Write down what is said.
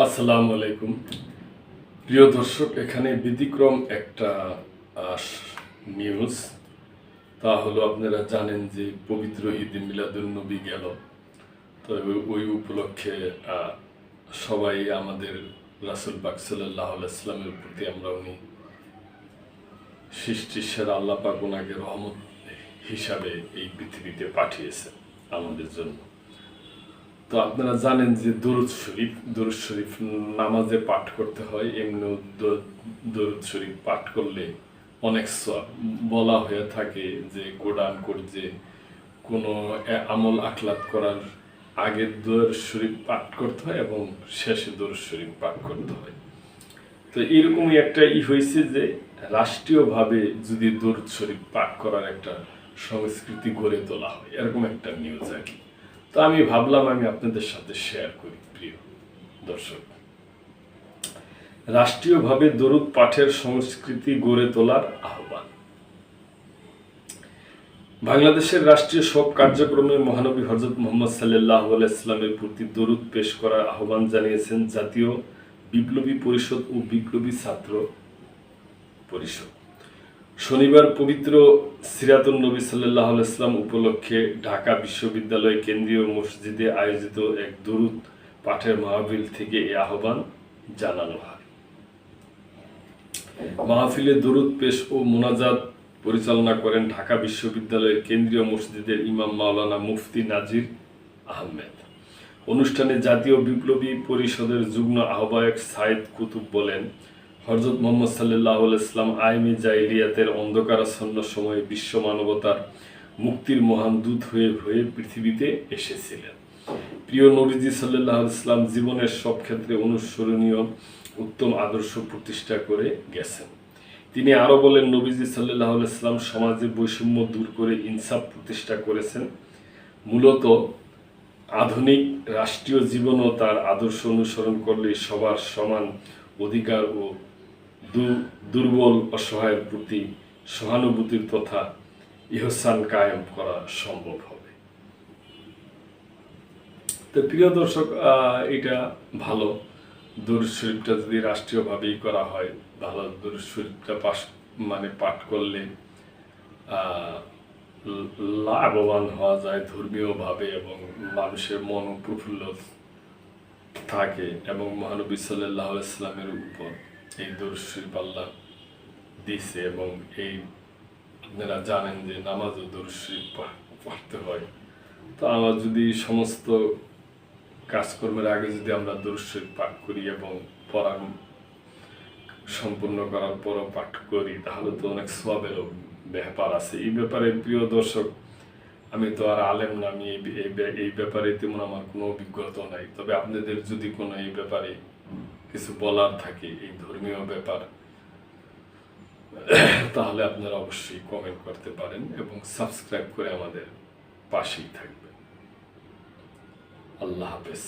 আসসালামু আলাইকুম প্রিয় দর্শক, এখানে ব্যতিক্রম একটা নিউজ। তা হলো, আপনারা জানেন যে পবিত্র ঈদে মিলাদুন নবী গেল। তো ওই উপলক্ষে সবাই আমাদের রাসূল পাক সাল্লাল্লাহু আলাইহি ওয়াসাল্লামের প্রতি আমরা উনি সৃষ্টির সেরা আল্লাহ পাক ওনাকে রহমত হিসাবে এই পৃথিবীতে পাঠিয়েছেন আমাদের জন্য। তো আপনারা জানেন যে দরুদ শরীফ নামাজে পাঠ করতে হয়। এমনি দরুদ শরীফ পাঠ করলে অনেক সওয়াব বলা হয়ে থাকে যে কোরআন করছে কোনো আমল আখলাত করার আগে দরুদ শরীফ পাঠ করতে হয় এবং শেষে দরুদ শরীফ পাঠ করতে হয়। তো এরকমই একটা হয়েছে যে রাষ্ট্রীয়ভাবে যদি দরুদ শরীফ পাঠ করার একটা সংস্কৃতি গড়ে তোলা হয়, এরকম একটা নিউজ আর কি। তো আমি ভাবলাম আমি আপনাদের সাথে শেয়ার করি। প্রিয় দর্শক, রাষ্ট্রীয়ভাবে দরুদ পাঠের সংস্কৃতি গড়ে তোলার আহ্বান। বাংলাদেশের রাষ্ট্রীয় সব কার্যক্রমে মহানবী হযরত মুহাম্মদ সাল্লাল্লাহু আলাইহি ওয়াসাল্লামের প্রতি দরুদ পেশ করার আহ্বান জানিয়েছেন জাতীয় বিপ্লবী পরিষদ ও বিপ্লবী ছাত্র পরিষদ। শনিবার পবিত্র সিরাতুন নবী সাল্লাল্লাহু আলাইহি ওয়াসাল্লাম উপলক্ষে ঢাকা বিশ্ববিদ্যালয় কেন্দ্রীয় মসজিদে আয়োজিত এক দরুদ পাঠের মাহফিল থেকে এই আহ্বান জানানো হয়। মাহফিলে দরুদ পেশ ও মোনাজাত পরিচালনা করেন ঢাকা বিশ্ববিদ্যালয়ের কেন্দ্রীয় মসজিদের ইমাম মাওলানা মুফতি নাজির আহমেদ। অনুষ্ঠানে জাতীয় বিপ্লবী পরিষদের যুগ্ম আহ্বায়ক সাইদ কুতুব বলেন, হযরত মুহাম্মদ সাল্লাল্লাহু আলাইহি ওয়াসাল্লাম আইমে জাইলিয়াতের অন্ধকারাচ্ছন্ন সময়ে বিশ্ব মানবতার মুক্তির মহান দূত হয়ে পৃথিবীতে এসেছিলেন। প্রিয় নবীজি সাল্লাল্লাহু আলাইহি ওয়াসাল্লাম জীবনের সব ক্ষেত্রে অনুসরণীয় উত্তম আদর্শ প্রতিষ্ঠা করে গেছেন। তিনি আরও বলেন, নবীজি সাল্লাল্লাহু আলাইহি ওয়াসাল্লাম সমাজে বৈষম্য দূর করে ইনসাফ প্রতিষ্ঠা করেছেন। মূলত আধুনিক রাষ্ট্রীয় জীবনও তার আদর্শ অনুসরণ করলে সবার সমান অধিকার ও দুর্বল অসহায়ের প্রতি সহানুভূতির তথা ইহসান কায়েম করা সম্ভব হবে। তো প্রিয় দর্শক, এটা ভালো। দরুদ শরীফটা যদি রাষ্ট্রীয়ভাবেই করা হয়, ভালো। দরুদ শরীফটা পাঠ করলে লাভবান হওয়া যায় ধর্মীয়ভাবে এবং মানুষের মন প্রফুল্ল থাকে। এবং মহানবী সাল্লাল্লাহু আলাইহি ওয়াসাল্লামের উপর এই দরুদ শরীফ আল্লাহ দিয়েছে এবং এই আপনারা জানেন যে নামাজও দরুদ শরীফ পড়তে হয়। তো আমরা যদি সমস্ত কাজকর্মের আগে যদি আমরা দরুদ শরীফ পাঠ করি এবং পড়া সম্পূর্ণ করার পরও পাঠ করি, তাহলে তো অনেক সওয়াবেরও ব্যাপার আছে। এই ব্যাপারে প্রিয় দর্শক, আমি তো আর আলেম না, আমি এই ব্যাপারে তেমন আমার কোনো অভিজ্ঞতা নাই। তবে আপনাদের যদি কোনো এই ব্যাপারে কিছু বলার থাকে, এই ধর্মীয় ব্যাপার, তাহলে আপনারা অবশ্যই কমেন্ট করতে পারেন এবং সাবস্ক্রাইব করে আমাদের পাশেই থাকবেন। আল্লাহ হাফেজ।